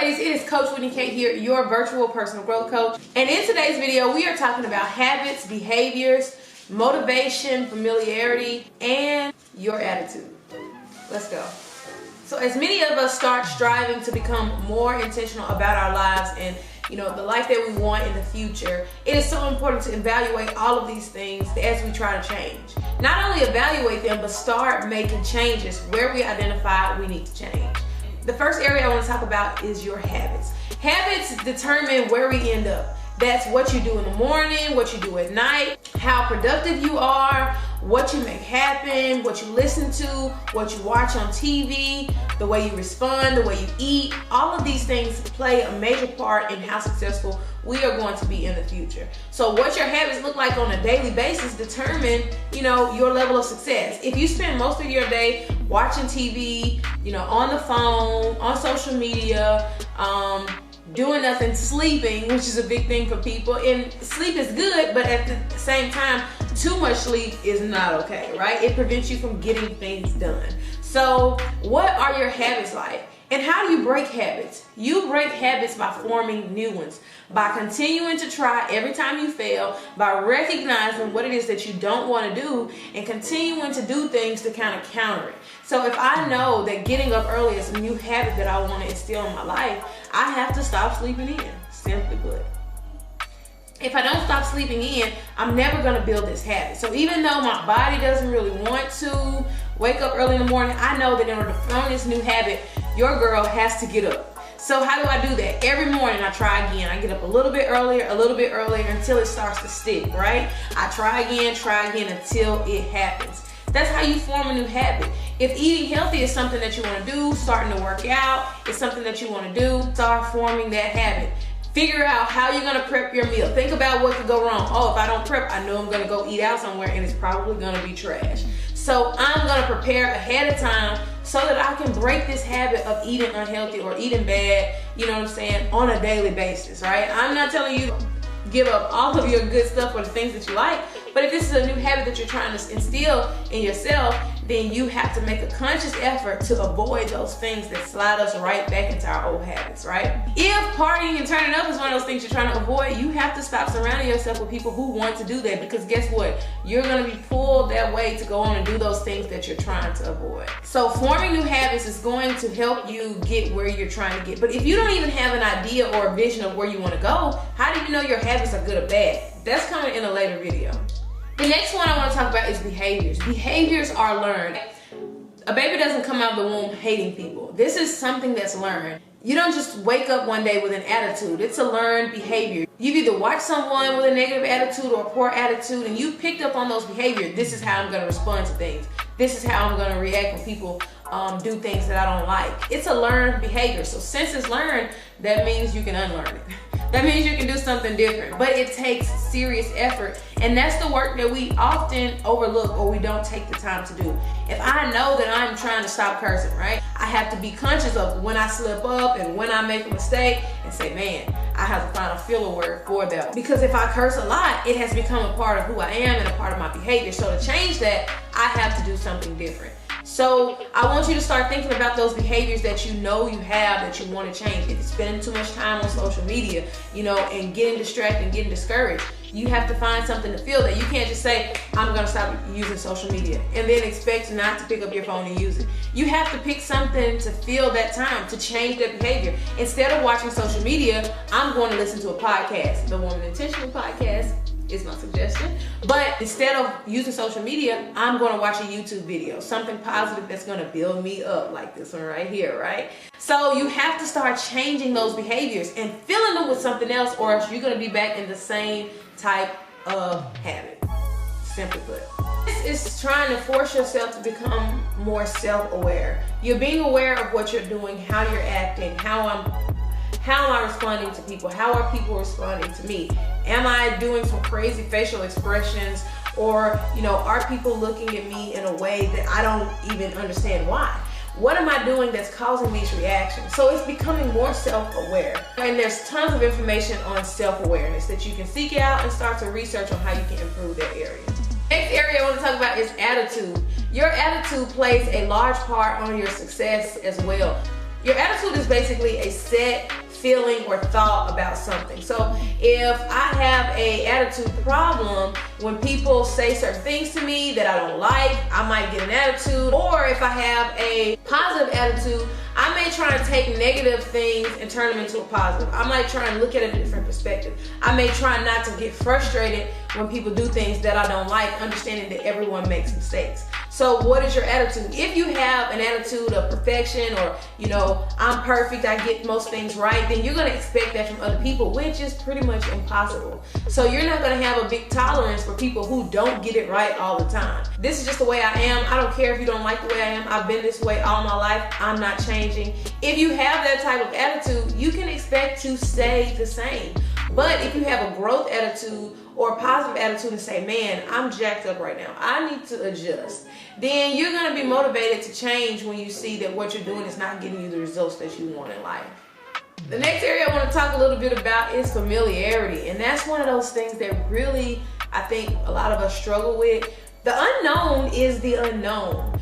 ladies, it is Coach Whitney here, your virtual personal growth coach. And in today's video, we are talking about habits, behaviors, motivation, familiarity, and your attitude. Let's go. So as many of us start striving to become more intentional about our lives and the life that we want in the future, it is so important to evaluate all of these things as we try to change. Not only evaluate them, but start making changes where we identify we need to change. The first area I want to talk about is your habits. Habits determine where we end up. That's what you do in the morning, what you do at night, how productive you are, what you make happen, what you listen to, what you watch on TV, the way you respond, the way you eat. All of these things play a major part in how successful we are going to be in the future. So what your habits look like on a daily basis determine, your level of success. If you spend most of your day watching TV, on the phone, on social media, doing nothing, sleeping, which is a big thing for people. And sleep is good, but at the same time, too much sleep is not okay, right? It prevents you from getting things done. So what are your habits like? And how do you break habits? You break habits by forming new ones, by continuing to try every time you fail, by recognizing what it is that you don't want to do and continuing to do things to kind of counter it. So if I know that getting up early is a new habit that I want to instill in my life, I have to stop sleeping in, simply put. If I don't stop sleeping in, I'm never going to build this habit. So even though my body doesn't really want to wake up early in the morning, I know that in order to form this new habit, your girl has to get up. So how do I do that? Every morning I try again. I get up a little bit earlier until it starts to stick, right? I try again until it happens. That's how you form a new habit. If eating healthy is something that you want to do, starting to work out is something that you want to do, start forming that habit. Figure out how you're going to prep your meal. Think about what could go wrong. Oh, if I don't prep, I know I'm going to go eat out somewhere and it's probably going to be trash. So I'm going to prepare ahead of time so that I can break this habit of eating unhealthy or eating bad, on a daily basis, right? I'm not telling you to give up all of your good stuff or the things that you like, but if this is a new habit that you're trying to instill in yourself, then you have to make a conscious effort to avoid those things that slide us right back into our old habits, right? If partying and turning up is one of those things you're trying to avoid, you have to stop surrounding yourself with people who want to do that, because guess what? You're going to be pulled that way to go on and do those things that you're trying to avoid. So forming new habits is going to help you get where you're trying to get. But if you don't even have an idea or a vision of where you want to go, how do you know your habits are good or bad? That's coming in a later video. The next one I want to talk about is behaviors. Behaviors are learned. A baby doesn't come out of the womb hating people. This is something that's learned. You don't just wake up one day with an attitude. It's a learned behavior. You've either watched someone with a negative attitude or a poor attitude and you picked up on those behaviors. This is how I'm going to respond to things. This is how I'm going to react when people do things that I don't like. It's a learned behavior. So since it's learned, that means you can unlearn it. That means you can do something different, but it takes serious effort, and that's the work that we often overlook or we don't take the time to do. If I know that I'm trying to stop cursing, right, I have to be conscious of when I slip up and when I make a mistake and say, man, I have to find a filler word for that. Because if I curse a lot, it has become a part of who I am and a part of my behavior. So to change that, I have to do something different. So I want you to start thinking about those behaviors that you know you have that you want to change. If you're spending too much time on social media, and getting distracted and getting discouraged, you have to find something to fill that. You can't just say, I'm going to stop using social media and then expect not to pick up your phone and use it. You have to pick something to fill that time, to change that behavior. Instead of watching social media, I'm going to listen to a podcast. The Woman Intentional podcast is my suggestion. But instead of using social media, I'm going to watch a YouTube video, something positive that's going to build me up, like this one right here, right? So you have to start changing those behaviors and filling them with something else, or else you're going to be back in the same type of habit, simply put. This is trying to force yourself to become more self-aware. You're being aware of what you're doing, how you're acting, how am I responding to people? How are people responding to me? Am I doing some crazy facial expressions? Or, are people looking at me in a way that I don't even understand why? What am I doing that's causing these reactions? So it's becoming more self-aware. And there's tons of information on self-awareness that you can seek out and start to research on how you can improve that area. Next area I want to talk about is attitude. Your attitude plays a large part on your success as well. Your attitude is basically a set feeling or thought about something. So if I have a attitude problem, when people say certain things to me that I don't like, I might get an attitude. Or if I have a positive attitude, I may try and take negative things and turn them into a positive. I might try and look at it in a different perspective. I may try not to get frustrated when people do things that I don't like, understanding that everyone makes mistakes. So what is your attitude? If you have an attitude of perfection, or I'm perfect, I get most things right, then you're going to expect that from other people, which is pretty much impossible. So you're not going to have a big tolerance for people who don't get it right all the time. This is just the way I am. I don't care if you don't like the way I am. I've been this way all my life. I'm not changing. If you have that type of attitude, you can expect to stay the same. But if you have a growth attitude or a positive attitude and say, man, I'm jacked up right now, I need to adjust, then you're going to be motivated to change when you see that what you're doing is not getting you the results that you want in life. The next area I want to talk a little bit about is familiarity. And that's one of those things that really, I think a lot of us struggle with. The unknown is the unknown.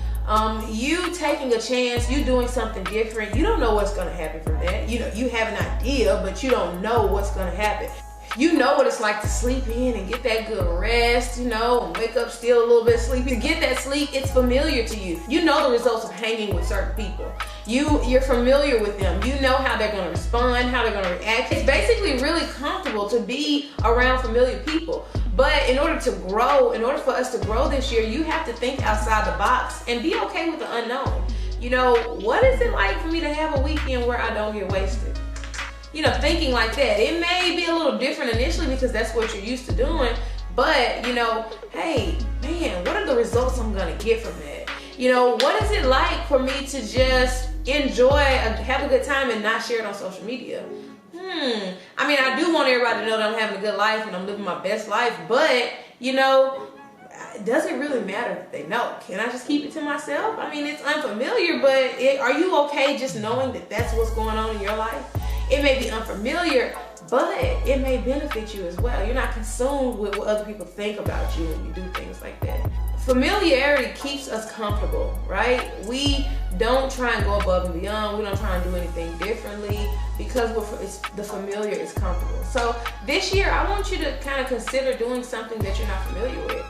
You taking a chance, you doing something different, you don't know what's going to happen from that. You have an idea, but you don't know what's going to happen. You know what it's like to sleep in and get that good rest, and wake up still a little bit sleepy. To get that sleep, it's familiar to you. You know the results of hanging with certain people. You're familiar with them. You know how they're going to respond, how they're going to react. It's basically really comfortable to be around familiar people. But in order for us to grow this year, you have to think outside the box and be okay with the unknown. What is it like for me to have a weekend where I don't get wasted? Thinking like that. It may be a little different initially because that's what you're used to doing. But, hey, man, what are the results I'm going to get from that? What is it like for me to just enjoy, have a good time and not share it on social media? I mean, I do want everybody to know that I'm having a good life and I'm living my best life, but, does it really matter if they know? Can I just keep it to myself? I mean, it's unfamiliar, but are you okay just knowing that that's what's going on in your life? It may be unfamiliar, but it may benefit you as well. You're not consumed with what other people think about you when you do things like that. Familiarity keeps us comfortable, right? We don't try and go above and beyond. We don't try and do anything differently because the familiar is comfortable. So this year, I want you to kind of consider doing something that you're not familiar with.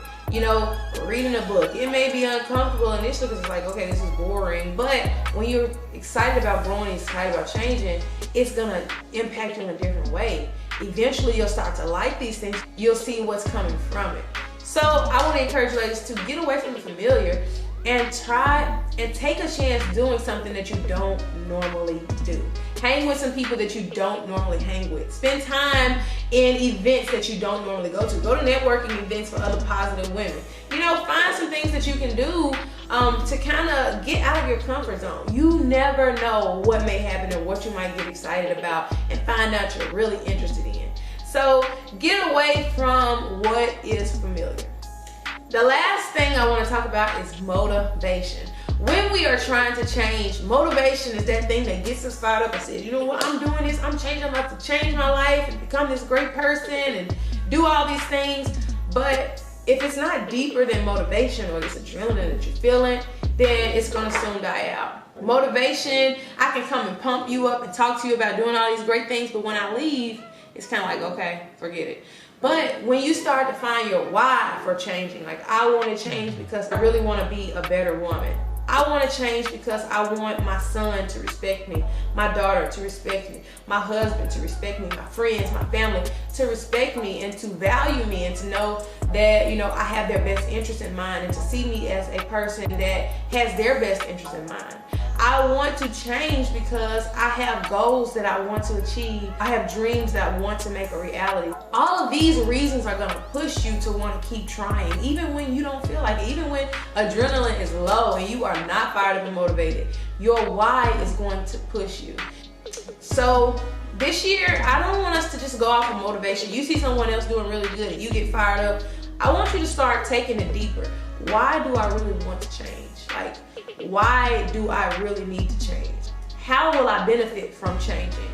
Reading a book. It may be uncomfortable initially because it's like, okay, this is boring. But when you're excited about growing, excited about changing, it's going to impact you in a different way. Eventually, you'll start to like these things. You'll see what's coming from it. So I want to encourage you ladies to get away from the familiar and try and take a chance doing something that you don't normally do. Hang with some people that you don't normally hang with. Spend time in events that you don't normally go to. Go to networking events for other positive women. Find some things that you can do to kind of get out of your comfort zone. You never know what may happen and what you might get excited about and find out you're really interested in. So get away from what is familiar. The last thing I want to talk about is motivation. When we are trying to change, motivation is that thing that gets us fired up and says, you know what, I'm doing this, I'm changing, I'm about to change my life and become this great person and do all these things. But if it's not deeper than motivation or this adrenaline that you're feeling, then it's going to soon die out. Motivation, I can come and pump you up and talk to you about doing all these great things, but when I leave, it's kind of like, okay, forget it. But when you start to find your why for changing, like I want to change because I really want to be a better woman. I want to change because I want my son to respect me, my daughter to respect me, my husband to respect me, my friends, my family to respect me and to value me and to know that, I have their best interest in mind and to see me as a person that has their best interest in mind. I want to change because I have goals that I want to achieve. I have dreams that I want to make a reality. All of these reasons are going to push you to want to keep trying, even when you don't feel like it, even when adrenaline is low and you are not fired up and motivated. Your why is going to push you. So this year, I don't want us to just go off of motivation. You see someone else doing really good and you get fired up. I want you to start taking it deeper. Why do I really want to change? Like, why do I really need to change? How will I benefit from changing?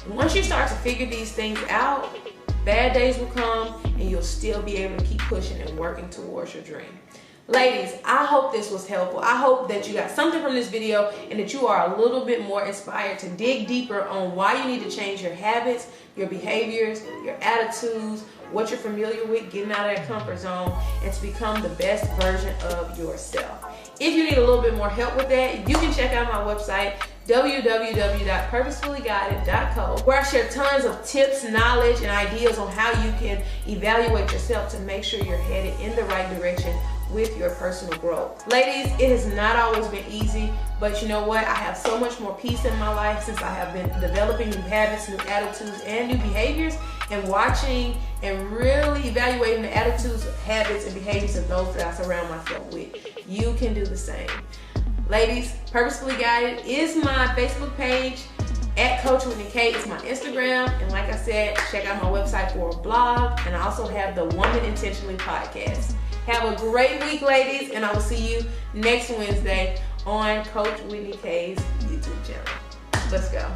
And once you start to figure these things out, bad days will come and you'll still be able to keep pushing and working towards your dream. Ladies, I hope this was helpful. I hope that you got something from this video and that you are a little bit more inspired to dig deeper on why you need to change your habits, your behaviors, your attitudes, what you're familiar with, getting out of that comfort zone, and to become the best version of yourself. If you need a little bit more help with that, you can check out my website, www.purposefullyguided.co, where I share tons of tips, knowledge, and ideas on how you can evaluate yourself to make sure you're headed in the right direction with your personal growth. Ladies, it has not always been easy, but you know what? I have so much more peace in my life since I have been developing new habits, new attitudes, and new behaviors, and watching and really evaluating the attitudes, habits, and behaviors of those that I surround myself with. You can do the same. Ladies, Purposefully Guided is my Facebook page. At Coach Whitney K is my Instagram. And like I said, check out my website for a blog. And I also have the Woman Intentionally podcast. Have a great week, ladies, and I will see you next Wednesday on Coach Whitney K's YouTube channel. Let's go.